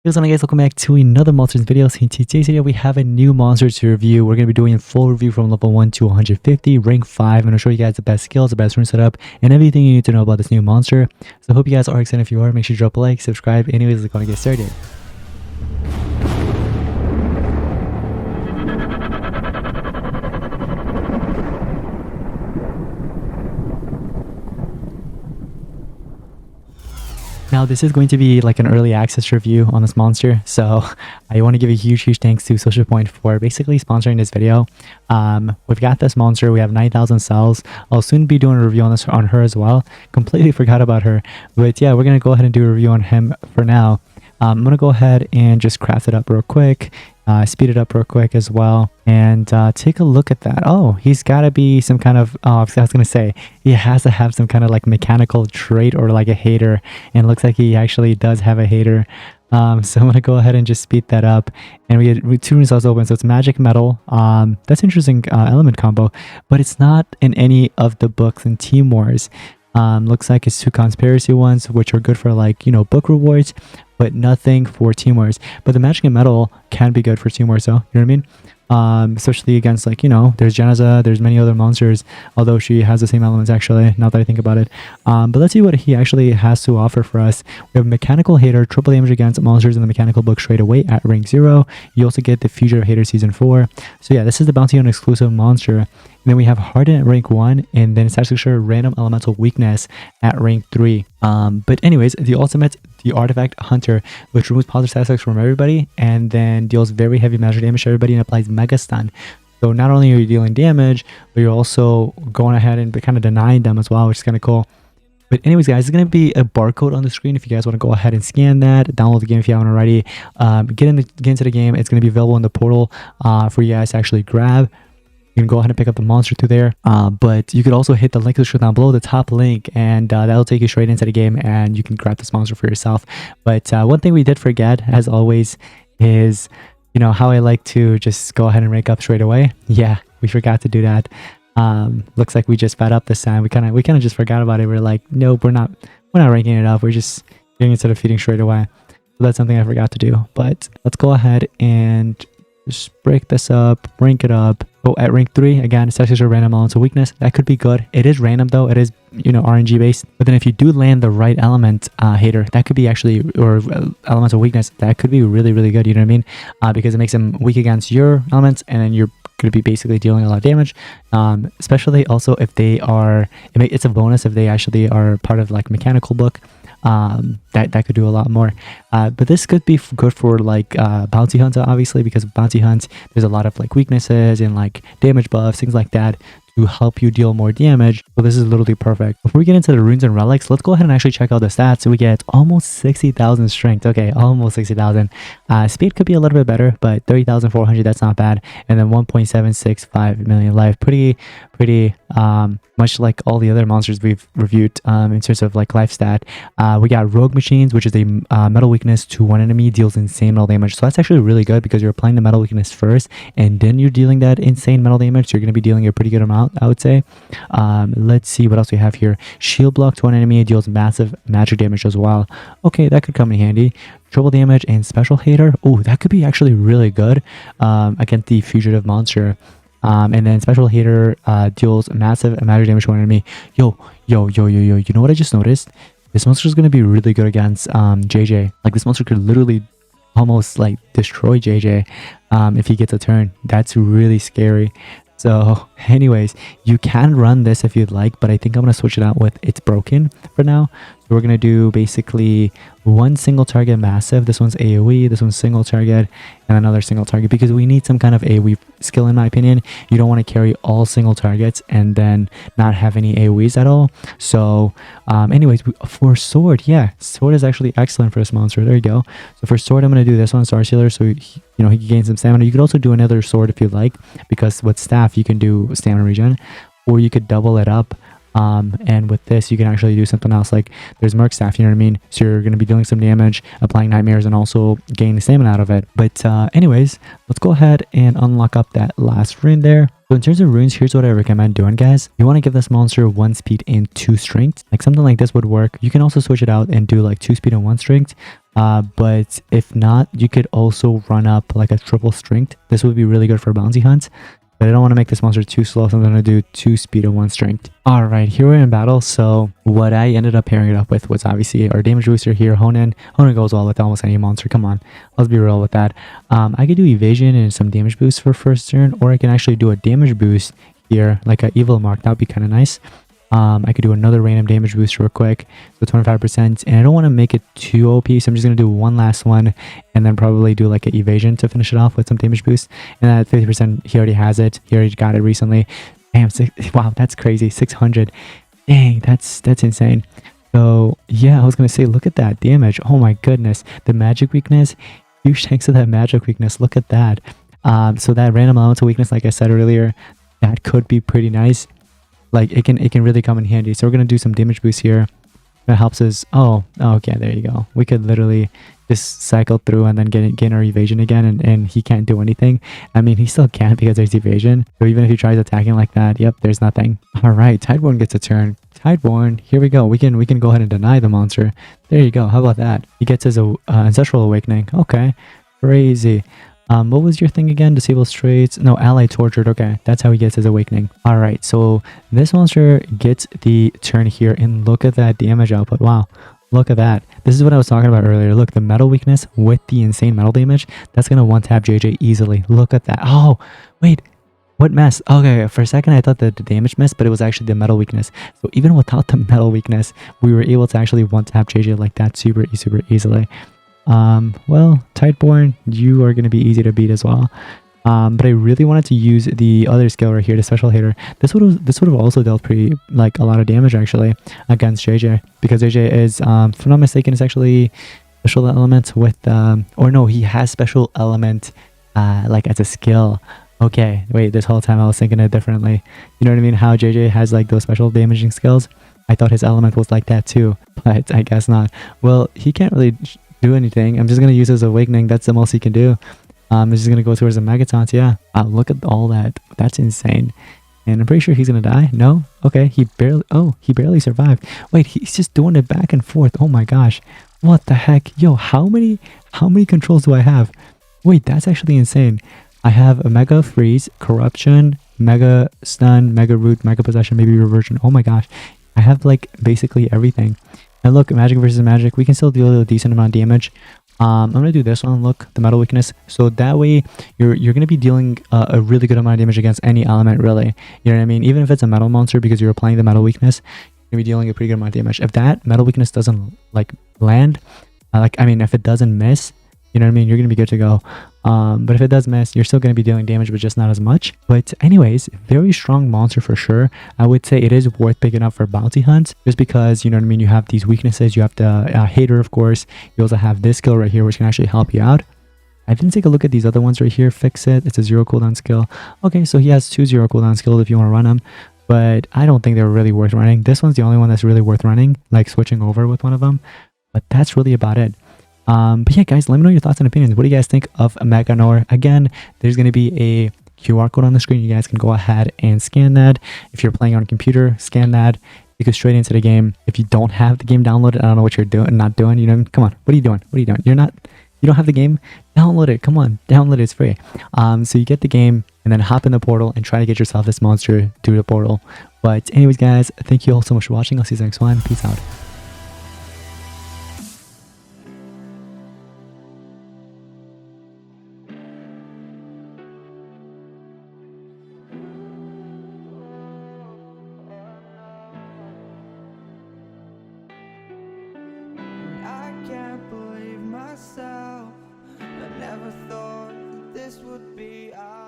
What's going on, guys? Welcome back to another monsters video. So in today's video we have a new monster to review. We're going to be doing a full review from level 1 to 150, rank 5. I'm going to show you guys the best skills, the best rune setup, and everything you need to know about this new monster. So I hope you guys are excited. If you are, make sure you drop a like, subscribe. Anyways, let's go and get started. Now, this is going to be like an early access review on this monster, so I want to give a huge thanks to Social Point for basically sponsoring this video. We've got this monster. We have 9,000 cells. I'll soon be doing a review on her as well. Completely forgot about her, but yeah, we're gonna go ahead and do a review on him for now. I'm gonna go ahead and just craft it up real quick, speed it up real quick as well, and take a look at that. Oh, he's got to be some kind of, I was gonna say he has to have some kind of like mechanical trait or like a hater, and it looks like he actually does have a hater. So I'm gonna go ahead and just speed that up, and we get 2 results open. So it's magic metal. That's interesting element combo, but it's not in any of the books in Team Wars. Looks like it's 2 conspiracy ones, which are good for, like, you know, book rewards, but nothing for Team Wars. But the magic and metal can be good for Team Wars, though. You know what I mean? Especially against, like, you know, there's Genaza, there's many other monsters, although she has the same elements, actually, now that I think about it. But let's see what he actually has to offer for us. We have Mechanical Hater, triple damage against monsters in the mechanical book straight away at rank 0. You also get the Fugitive Hater season 4. So yeah, this is the Bounty Hunt exclusive monster. And then we have Harden at rank 1, and then it's actually sure random elemental weakness at rank 3. But anyways, the ultimate, the Artifact Hunter, which removes positive side effects from everybody, and then deals very heavy magic damage to everybody and applies Mega Stun. So not only are you dealing damage, but you're also going ahead and kind of denying them as well, which is kind of cool. But anyways, guys, there's going to be a barcode on the screen if you guys want to go ahead and scan that. Download the game if you haven't already. Get into the game. It's going to be available in the portal for you guys to actually grab. You can go ahead and pick up the monster through there, but you could also hit the link in the description down below, the top link, and that'll take you straight into the game, and you can grab this monster for yourself. But one thing we did forget, as always, is, you know, how I like to just go ahead and rank up straight away. Yeah, we forgot to do that. Looks like we just fed up this time. We kind of just forgot about it. We're like, nope, we're not ranking it up. We're just getting instead of feeding straight away. So that's something I forgot to do. But let's go ahead and just break this up, rank it up. Oh, at rank 3, again, it's actually a random elemental weakness. That could be good. It is random, though. It is, you know, RNG based. But then if you do land the right element hater, that could be actually, or elemental weakness, that could be really good. You know what I mean? Because it makes them weak against your elements, and then you're going to be basically dealing a lot of damage. Especially also if they are, it's a bonus if they actually are part of like mechanical book. That could do a lot more, but this could be good for like bounty hunter, obviously, because bounty hunt there's a lot of like weaknesses and like damage buffs, things like that, to help you deal more damage. So this is literally perfect. Before we get into the runes and relics, let's go ahead and actually check out the stats. So we get almost 60,000 strength. Okay, almost 60,000. Speed could be a little bit better, but 30,400, that's not bad. And then 1.765 million life. Pretty much like all the other monsters we've reviewed in terms of like life stat. We got Rogue Machines, which is a metal weakness to one enemy, deals insane metal damage. So that's actually really good because you're applying the metal weakness first, and then you're dealing that insane metal damage. So you're going to be dealing a pretty good amount, I would say. Let's see what else we have here. Shield block to one enemy, deals massive magic damage as well. Okay, that could come in handy. Triple damage and special hater. Oh, that could be actually really good against the fugitive monster. And then special hater deals massive magic damage to one enemy. Yo, you know what I just noticed? This monster is going to be really good against JJ. Like, this monster could literally almost like destroy JJ if he gets a turn. That's really scary. So anyways, you can run this if you'd like, but I think I'm going to switch it out with it's broken for now. So we're going to do basically one single target massive. This one's AoE, this one's single target, and another single target, because we need some kind of AoE skill, in my opinion. You don't want to carry all single targets and then not have any AoEs at all. So anyways, for sword, yeah, sword is actually excellent for this monster. There you go. So for sword, I'm going to do this one, Star Sealer, so you know, he can gain some stamina. You could also do another sword if you like, because with staff you can do stamina regen, or you could double it up. And with this you can actually do something else, like there's Merc Staff, you know what I mean? So you're going to be doing some damage, applying nightmares, and also gaining stamina out of it. But anyways, let's go ahead and unlock up that last rune there. So in terms of runes, here's what I recommend doing, guys. You want to give this monster 1 speed and 2 strength. Like something like this would work. You can also switch it out and do like 2 speed and 1 strength. But if not, you could also run up like a triple strength. This would be really good for bounty hunts. But I don't want to make this monster too slow, so I'm going to do 2 speed and 1 strength. Alright, here we're in battle. So what I ended up pairing it up with was obviously our damage booster here, Honan. Honan goes well with almost any monster. Come on, let's be real with that. I could do evasion and some damage boost for first turn, or I can actually do a damage boost here, like an evil mark. That would be kind of nice. I could do another random damage boost real quick, so 25%, and I don't want to make it too OP, so I'm just going to do one last one, and then probably do like an evasion to finish it off with some damage boost, and at 50%, he already has it, he already got it recently. Damn, wow, that's crazy, 600, dang, that's insane. So yeah, I was going to say, look at that damage, oh my goodness, the magic weakness, huge thanks to that magic weakness, look at that. So that random elemental weakness, like I said earlier, that could be pretty nice. Like it can really come in handy. So we're gonna do some damage boost here. That helps us. Oh, okay, there you go. We could literally just cycle through and then gain our evasion again, and he can't do anything. I mean, he still can't because there's evasion. So even if he tries attacking like that, yep, there's nothing. All right, Tideborn gets a turn. Tideborn, here we go. We can go ahead and deny the monster. There you go. How about that? He gets his ancestral awakening. Okay, crazy. What was your thing again? Disable traits. No, ally tortured. Okay, that's how he gets his awakening. All right, so this monster gets the turn here, and look at that damage output. Wow, look at that. This is what I was talking about earlier. Look, the metal weakness with the insane metal damage, that's gonna one tap JJ easily. Look at that. Oh, wait. What mess? Okay, for a second I thought that the damage missed, but it was actually the metal weakness. So even without the metal weakness, we were able to actually one tap JJ like that super easily. Well, Tideborn, you are going to be easy to beat as well. But I really wanted to use the other skill right here, the special hitter. This would have also dealt pretty like a lot of damage actually against JJ, because JJ is, if I'm not mistaken, is actually special element with or no, he has special element like as a skill. Okay, wait, this whole time I was thinking it differently. You know what I mean? How JJ has like those special damaging skills. I thought his element was like that too, but I guess not. Well, he can't really do anything. I'm just gonna use his awakening. That's the most he can do. I'm just gonna go towards the megatons. Yeah, look at all that. That's insane. And I'm pretty sure he's gonna die. No, okay, he barely survived. Wait, he's just doing it back and forth. Oh my gosh, what the heck? Yo, how many controls do I have? Wait, that's actually insane. I have a mega freeze, corruption, mega stun, mega root, mega possession, maybe reversion. Oh my gosh, I have like basically everything. And look, magic versus magic, we can still deal a decent amount of damage. I'm gonna do this one. Look, the metal weakness. So that way, you're gonna be dealing a really good amount of damage against any element, really. You know what I mean? Even if it's a metal monster, because you're applying the metal weakness, you're gonna be dealing a pretty good amount of damage. If that metal weakness doesn't like land, if it doesn't miss, you know what I mean? You're gonna be good to go. But if it does miss, you're still going to be dealing damage, but just not as much. But anyways, very strong monster for sure. I would say it is worth picking up for bounty hunts, just because, you know what I mean, you have these weaknesses. You have the hater, of course. You also have this skill right here, which can actually help you out. I didn't take a look at these other ones right here. Fix it. It's a 0 cooldown skill. Okay, so he has 2 0 cooldown skills if you want to run them. But I don't think they're really worth running. This one's the only one that's really worth running, like switching over with one of them. But that's really about it. But yeah, guys, let me know your thoughts and opinions. What do you guys think of Mek Hanor? Again, there's going to be a QR code on the screen. You guys can go ahead and scan that. If you're playing on a computer, scan that. You go straight into the game. If you don't have the game downloaded, I don't know what you're doing, not doing. You know, come on, what are you doing? What are you doing? You don't have the game? Download it. Come on, download it. It's free. So you get the game and then hop in the portal and try to get yourself this monster through the portal. But anyways, guys, thank you all so much for watching. I'll see you next one. Peace out. Can't believe myself. I never thought that this would be our